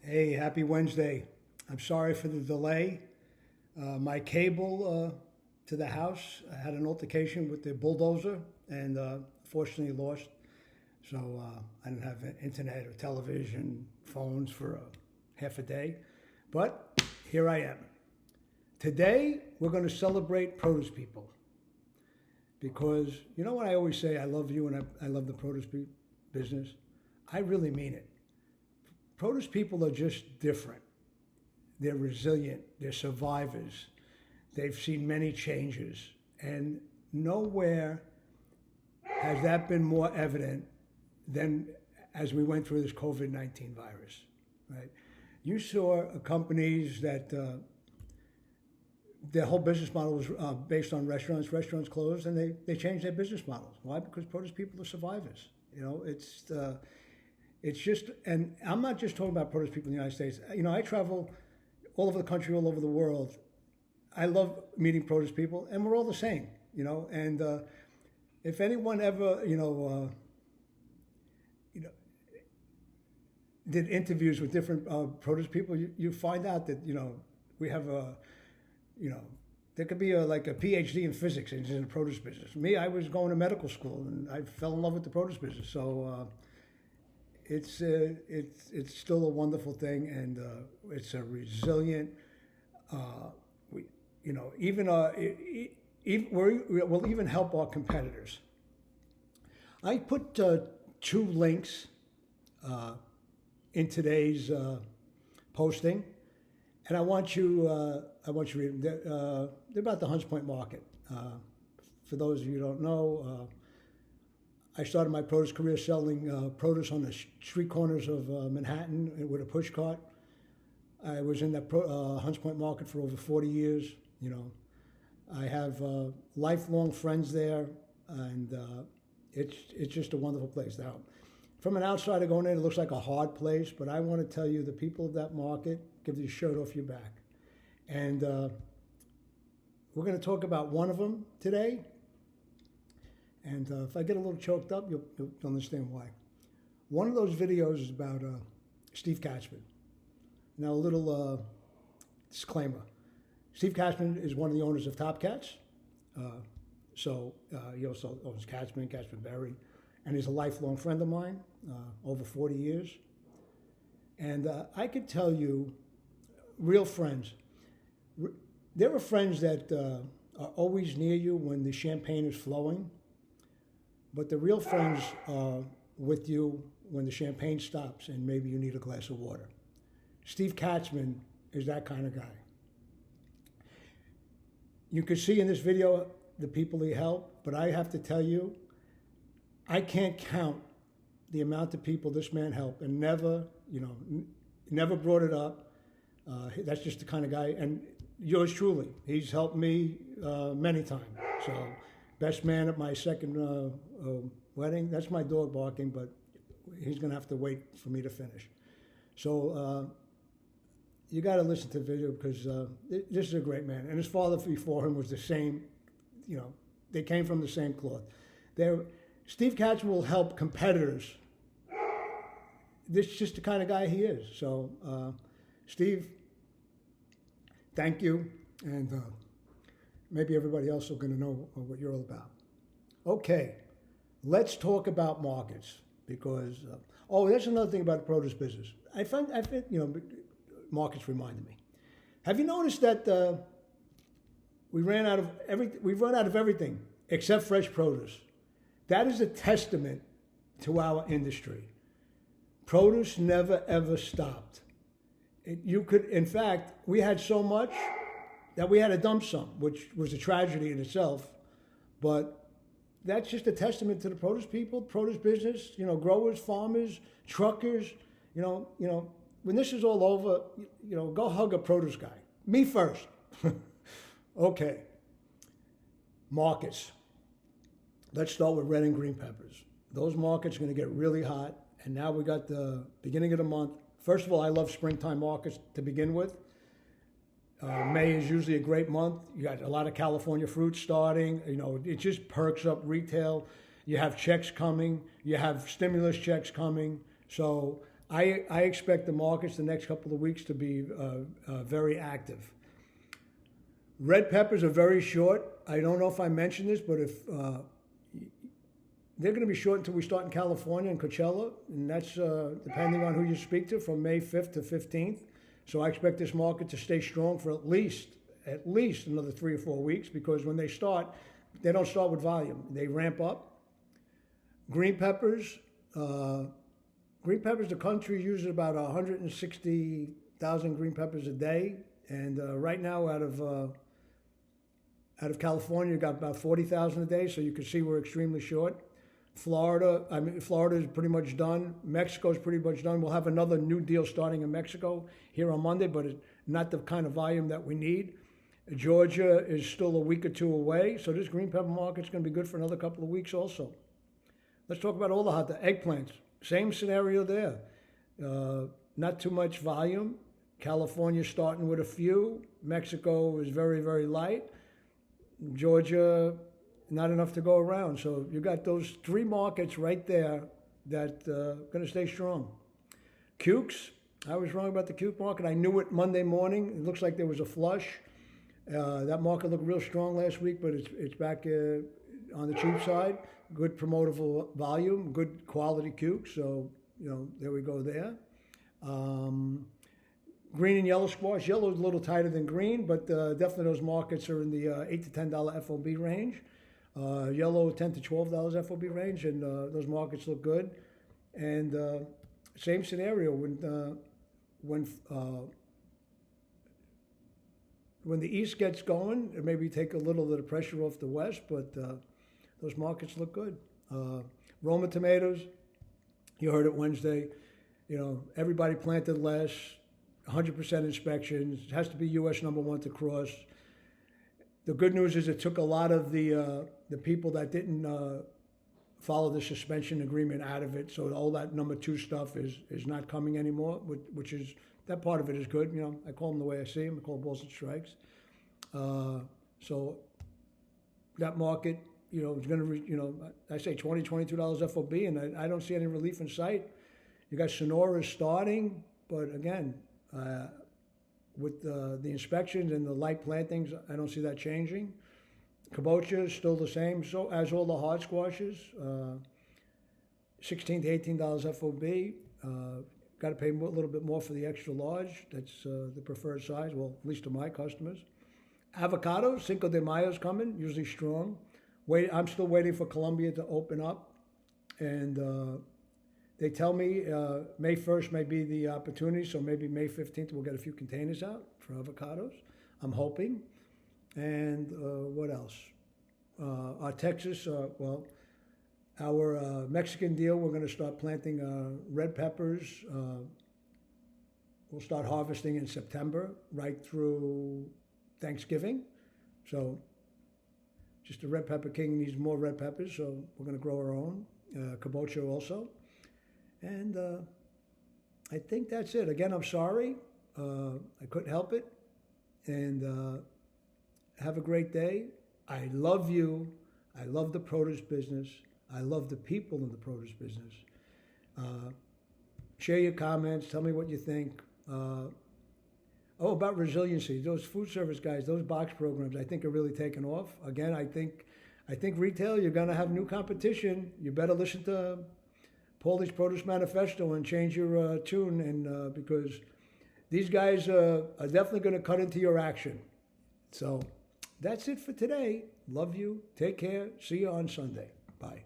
Hey, happy Wednesday. I'm sorry for the delay. My cable to the house had an altercation with the bulldozer and fortunately lost. So I didn't have internet or television, phones for half a day. But here I am. Today, we're going to celebrate produce people because you know what I always say, I love you and I love the business. I really mean it. Produce people are just different. They're resilient, they're survivors, they've seen many changes, and nowhere has that been more evident than as we went through this COVID 19 virus, right? You saw companies that their whole business model was based on restaurants. Restaurants closed and they changed their business models. Why? Because produce people are survivors. You know, it's just, and I'm not just talking about produce people in the United States. You know, I travel all over the country, all over the world. I love meeting produce people, and we're all the same, you know. And if anyone ever, did interviews with different produce people, you find out that we have a, there could be like a PhD in physics in the produce business. Me, I was going to medical school, and I fell in love with the produce business. So. It's still a wonderful thing, and it's a resilient. We, even we'll even help our competitors. I put two links in today's posting, and I want you to read them. They're about the Hunts Point Market. For those of you who don't know. I started my produce career selling produce on the street corners of Manhattan with a push cart. I was in that Hunts Point Market for over 40 years. I have lifelong friends there, and it's just a wonderful place. Now, from an outsider going in, it looks like a hard place, but I want to tell you, the people of that market give you a shirt off your back. And we're going to talk about one of them today. And if I get a little choked up, you'll understand why. One of those videos is about Steve Katzman. Now, a little disclaimer. Steve Katzman is one of the owners of Top Cats. He also owns Katzman Berry, and he's a lifelong friend of mine, over 40 years. And I could tell you, real friends, there are friends that are always near you when the champagne is flowing. But the real friends are with you when the champagne stops and maybe you need a glass of water. Steve Katzman is that kind of guy. You can see in this video the people he helped, but I have to tell you, I can't count the amount of people this man helped and never brought it up. That's just the kind of guy, and yours truly, he's helped me many times. So. Best man at my second wedding. That's my dog barking, but he's going to have to wait for me to finish. So you got to listen to the video because this is a great man. And his father before him was the same, they came from the same cloth. Steve Katz will help competitors. This is just the kind of guy he is. So, Steve, thank you. And maybe everybody else is going to know what you're all about. Okay, let's talk about markets because, that's another thing about the produce business. I find markets reminded me. Have you noticed that we've run out of everything except fresh produce? That is a testament to our industry. Produce never ever stopped. In fact, we had so much that we had to dump some, which was a tragedy in itself. But that's just a testament to the produce people, produce business, growers, farmers, truckers. When this is all over, go hug a produce guy. Me first. Okay. Markets. Let's start with red and green peppers. Those markets are going to get really hot. And now we got the beginning of the month. First of all, I love springtime markets to begin with. May is usually a great month. You got a lot of California fruit starting. It just perks up retail. You have checks coming. You have stimulus checks coming. So I expect the markets the next couple of weeks to be very active. Red peppers are very short. I don't know if I mentioned this, but if they're going to be short until we start in California and Coachella, and that's depending on who you speak to, from May 5th to 15th. So I expect this market to stay strong for at least another 3 or 4 weeks, because when they start, they don't start with volume. They ramp up. Green peppers, the country uses about 160,000 green peppers a day, and right now out of California, you got about 40,000 a day. So you can see we're extremely short. Florida is pretty much done. Mexico is pretty much done. We'll have another new deal starting in Mexico here on Monday, but it's not the kind of volume that we need. Georgia is still a week or two away, so this green pepper market's going to be good for another couple of weeks also. Let's talk about all the eggplants. Same scenario there. Not too much volume. California starting with a few. Mexico is very, very light. Georgia, not enough to go around. So you got those 3 markets right there that going to stay strong. Cukes, I was wrong about the cuke market. I knew it Monday morning. It looks like there was a flush. That market looked real strong last week, but it's back on the cheap side. Good promotable volume, good quality cuke. So, there we go there. Green and yellow squash. Yellow is a little tighter than green, but definitely those markets are in the $8 to $10 FOB range. Yellow $10 to $12 FOB range, and those markets look good. And same scenario when the East gets going, it maybe take a little of the pressure off the West, but those markets look good. Roma tomatoes, you heard it Wednesday. Everybody planted less, 100% inspections. It has to be U.S. #1 to cross. The good news is it took a lot of the people that didn't follow the suspension agreement out of it. So all that #2 stuff is not coming anymore, which is, that part of it is good. I call them the way I see them. I call them balls and strikes. So that market, is going to, I say $20, $22 FOB, and I don't see any relief in sight. You got Sonora starting, but again, with the inspections and the light plantings, I don't see that changing. Kabocha is still the same, so as all the hard squashes, $16 to $18 FOB. Got to pay a little bit more for the extra large. That's the preferred size, well, at least to my customers. Avocados, Cinco de Mayo is coming, usually strong. I'm still waiting for Colombia to open up, and they tell me May 1st may be the opportunity, so maybe May 15th we'll get a few containers out for avocados. I'm hoping. And what else? Our Texas, our Mexican deal, we're going to start planting red peppers. We'll start harvesting in September, right through Thanksgiving. So just the red pepper king needs more red peppers, so we're going to grow our own. Kabocha also. And I think that's it. Again, I'm sorry. I couldn't help it. And have a great day. I love you. I love the produce business. I love the people in the produce business. Share your comments. Tell me what you think. About resiliency. Those food service guys, those box programs, I think are really taking off. Again, I think retail, you're going to have new competition. You better listen to Paulie's Produce Manifesto and change your tune, and because these guys are definitely going to cut into your action. So that's it for today. Love you. Take care. See you on Sunday. Bye.